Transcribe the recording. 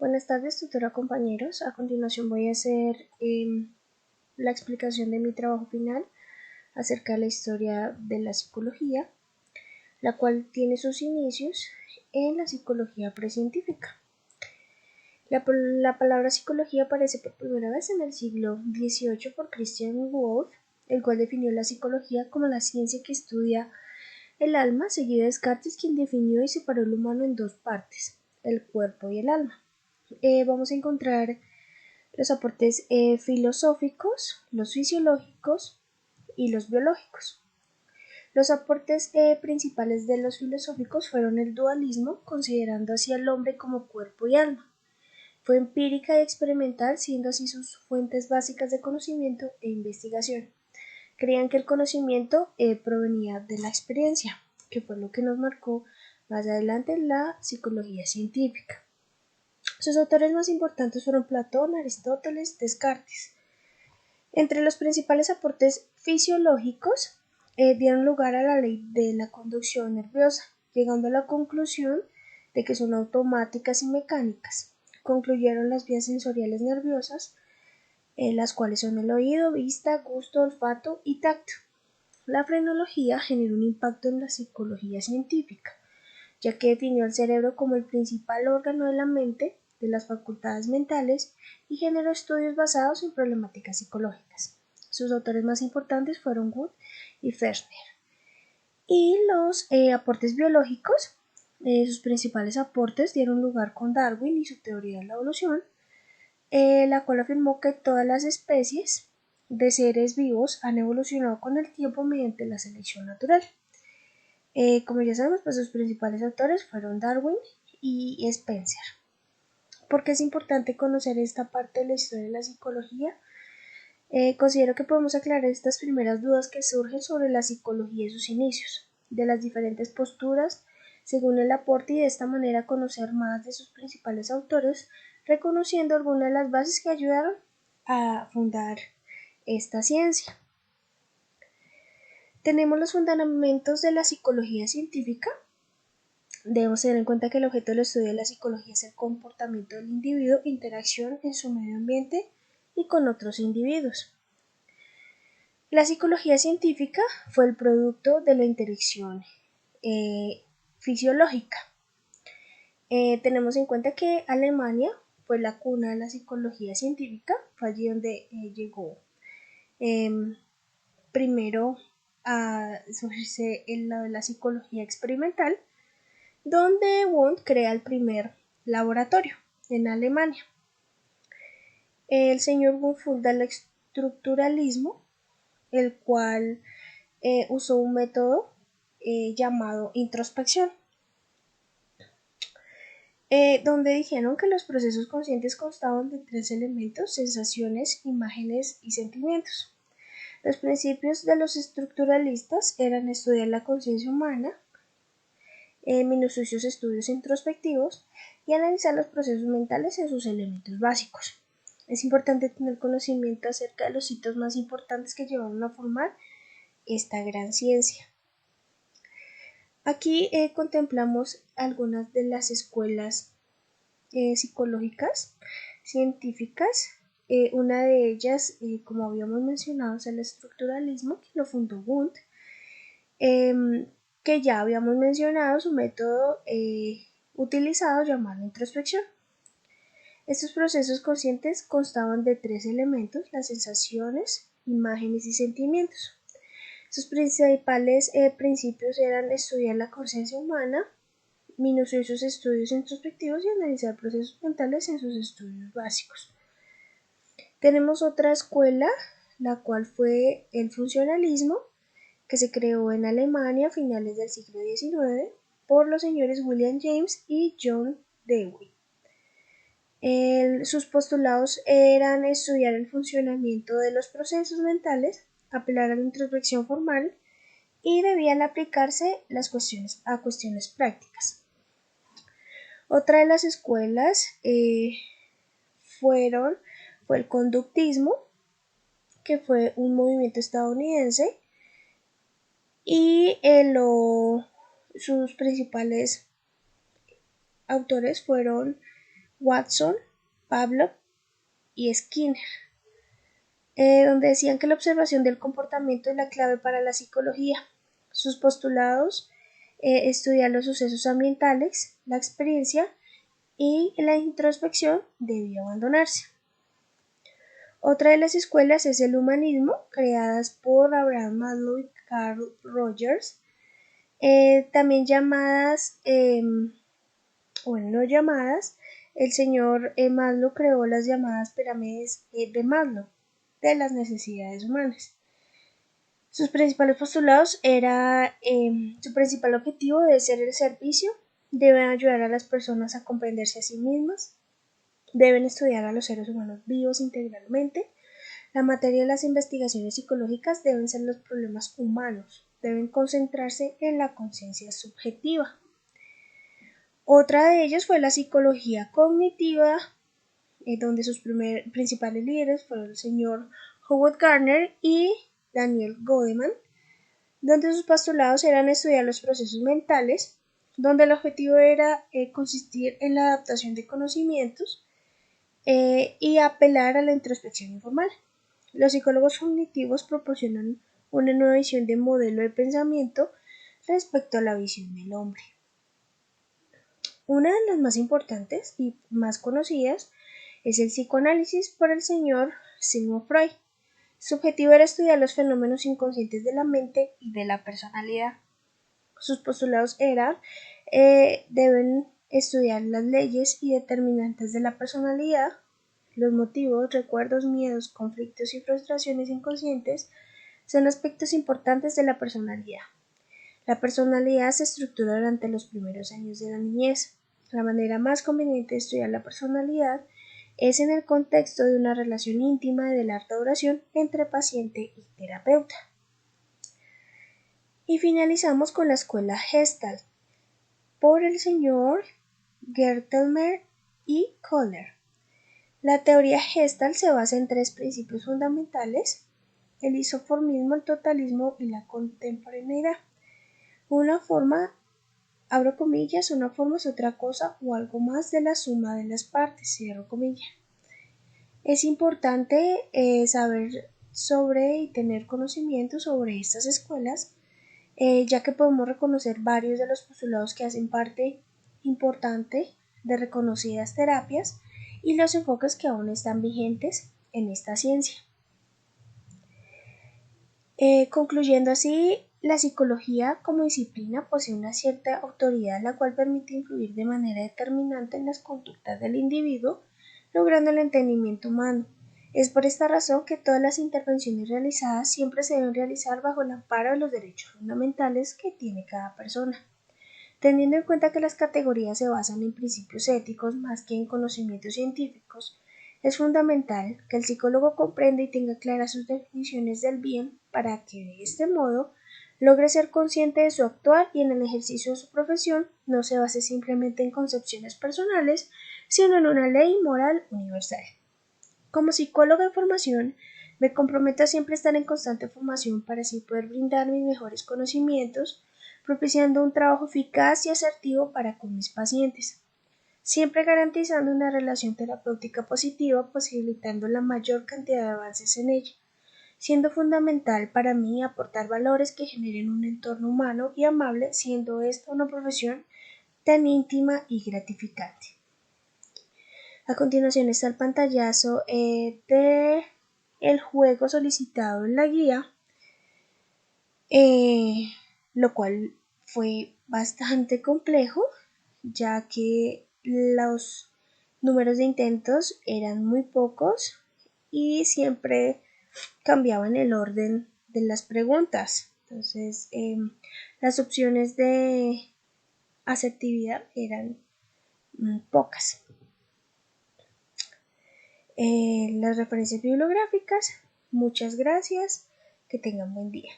Buenas tardes, tutora compañeros. A continuación voy a hacer la explicación de mi trabajo final acerca de la historia de la psicología, la cual tiene sus inicios en la psicología precientífica. La palabra psicología aparece por primera vez en el siglo XVIII por Christian Wolff, el cual definió la psicología como la ciencia que estudia el alma, seguido de Descartes, quien definió y separó el humano en dos partes, el cuerpo y el alma. Vamos a encontrar los aportes filosóficos, los fisiológicos y los biológicos. Los aportes principales de los filosóficos fueron el dualismo, considerando así al hombre como cuerpo y alma. Fue empírica y experimental, siendo así sus fuentes básicas de conocimiento e investigación. Creían que el conocimiento provenía de la experiencia, que fue lo que nos marcó más adelante la psicología científica. Sus autores más importantes fueron Platón, Aristóteles, Descartes. Entre los principales aportes fisiológicos dieron lugar a la ley de la conducción nerviosa, llegando a la conclusión de que son automáticas y mecánicas. Concluyeron las vías sensoriales nerviosas, las cuales son el oído, vista, gusto, olfato y tacto. La frenología generó un impacto en la psicología científica, ya que definió al cerebro como el principal órgano de la mente, de las facultades mentales, y generó estudios basados en problemáticas psicológicas. Sus autores más importantes fueron Wood y Fechner. Y los aportes biológicos, sus principales aportes dieron lugar con Darwin y su teoría de la evolución, la cual afirmó que todas las especies de seres vivos han evolucionado con el tiempo mediante la selección natural. Como ya sabemos, pues sus principales autores fueron Darwin y Spencer. ¿Por qué es importante conocer esta parte de la historia de la psicología? Considero que podemos aclarar estas primeras dudas que surgen sobre la psicología y sus inicios, de las diferentes posturas según el aporte, y de esta manera conocer más de sus principales autores, reconociendo algunas de las bases que ayudaron a fundar esta ciencia. Tenemos los fundamentos de la psicología científica. Debemos tener en cuenta que el objeto del estudio de la psicología es el comportamiento del individuo, interacción en su medio ambiente y con otros individuos. La psicología científica fue el producto de la interacción fisiológica. Tenemos en cuenta que Alemania fue la cuna de la psicología científica, fue allí donde llegó primero a surgirse el lado de la psicología experimental, donde Wundt crea el primer laboratorio en Alemania. El señor Wundt funda el estructuralismo, el cual usó un método llamado introspección, donde dijeron que los procesos conscientes constaban de tres elementos: sensaciones, imágenes y sentimientos. Los principios de los estructuralistas eran estudiar la conciencia humana, minuciosos estudios introspectivos y analizar los procesos mentales en sus elementos básicos. Es importante tener conocimiento acerca de los hitos más importantes que llevaron a formar esta gran ciencia. Aquí contemplamos algunas de las escuelas psicológicas, científicas. Una de ellas, como habíamos mencionado, es el estructuralismo, que lo fundó Wundt, que ya habíamos mencionado su método utilizado llamado introspección. Estos procesos conscientes constaban de tres elementos: las sensaciones, imágenes y sentimientos. Sus principales principios eran estudiar la conciencia humana, minuciosos estudios introspectivos y analizar procesos mentales en sus estudios básicos. Tenemos otra escuela, la cual fue el funcionalismo, que se creó en Alemania a finales del siglo XIX por los señores William James y John Dewey. Sus postulados eran estudiar el funcionamiento de los procesos mentales, apelar a la introspección formal y debían aplicarse a cuestiones prácticas. Otra de las escuelas fue el conductismo, que fue un movimiento estadounidense, y sus principales autores fueron Watson, Pavlov y Skinner, donde decían que la observación del comportamiento es la clave para la psicología. Sus postulados: estudiar los sucesos ambientales, la experiencia y la introspección debía abandonarse. Otra de las escuelas es el humanismo, creadas por Abraham Maslow y Carl Rogers, también llamadas, no llamadas, el señor Maslow creó las llamadas pirámides de Maslow, de las necesidades humanas. Sus principales postulados era su principal objetivo debe ser el servicio, deben ayudar a las personas a comprenderse a sí mismas, deben estudiar a los seres humanos vivos integralmente, la materia de las investigaciones psicológicas deben ser los problemas humanos, deben concentrarse en la conciencia subjetiva. Otra de ellas fue la psicología cognitiva, donde sus principales líderes fueron el señor Howard Gardner y Daniel Goleman, donde sus postulados eran estudiar los procesos mentales, donde el objetivo era consistir en la adaptación de conocimientos y apelar a la introspección informal. Los psicólogos cognitivos proporcionan una nueva visión de modelo de pensamiento respecto a la visión del hombre. Una de las más importantes y más conocidas es el psicoanálisis por el señor Sigmund Freud. Su objetivo era estudiar los fenómenos inconscientes de la mente y de la personalidad. Sus postulados eran deben estudiar las leyes y determinantes de la personalidad, los motivos, recuerdos, miedos, conflictos y frustraciones inconscientes son aspectos importantes de la personalidad. La personalidad se estructura durante los primeros años de la niñez. La manera más conveniente de estudiar la personalidad es en el contexto de una relación íntima de larga duración entre paciente y terapeuta. Y finalizamos con la escuela Gestalt, por el señor Gertelmer y Kohler. La teoría Gestalt se basa en tres principios fundamentales: el isoformismo, el totalismo y la contemporaneidad. Una forma, abro comillas, una forma es otra cosa o algo más de la suma de las partes, cierro comillas. Es importante saber sobre y tener conocimiento sobre estas escuelas, ya que podemos reconocer varios de los postulados que hacen parte importante de reconocidas terapias y los enfoques que aún están vigentes en esta ciencia. Concluyendo así, la psicología como disciplina posee una cierta autoridad, la cual permite influir de manera determinante en las conductas del individuo, logrando el entendimiento humano. Es por esta razón que todas las intervenciones realizadas siempre se deben realizar bajo el amparo de los derechos fundamentales que tiene cada persona. Teniendo en cuenta que las categorías se basan en principios éticos más que en conocimientos científicos, es fundamental que el psicólogo comprenda y tenga claras sus definiciones del bien para que de este modo logre ser consciente de su actuar y en el ejercicio de su profesión no se base simplemente en concepciones personales, sino en una ley moral universal. Como psicóloga en formación, me comprometo a siempre estar en constante formación para así poder brindar mis mejores conocimientos, propiciando un trabajo eficaz y asertivo para con mis pacientes, siempre garantizando una relación terapéutica positiva, posibilitando la mayor cantidad de avances en ella, siendo fundamental para mí aportar valores que generen un entorno humano y amable, siendo esta una profesión tan íntima y gratificante. A continuación está el pantallazo de el juego solicitado en la guía, lo cual fue bastante complejo, ya que los números de intentos eran muy pocos y siempre cambiaban el orden de las preguntas. Entonces, las opciones de asertividad eran pocas. Las referencias bibliográficas, muchas gracias, que tengan buen día.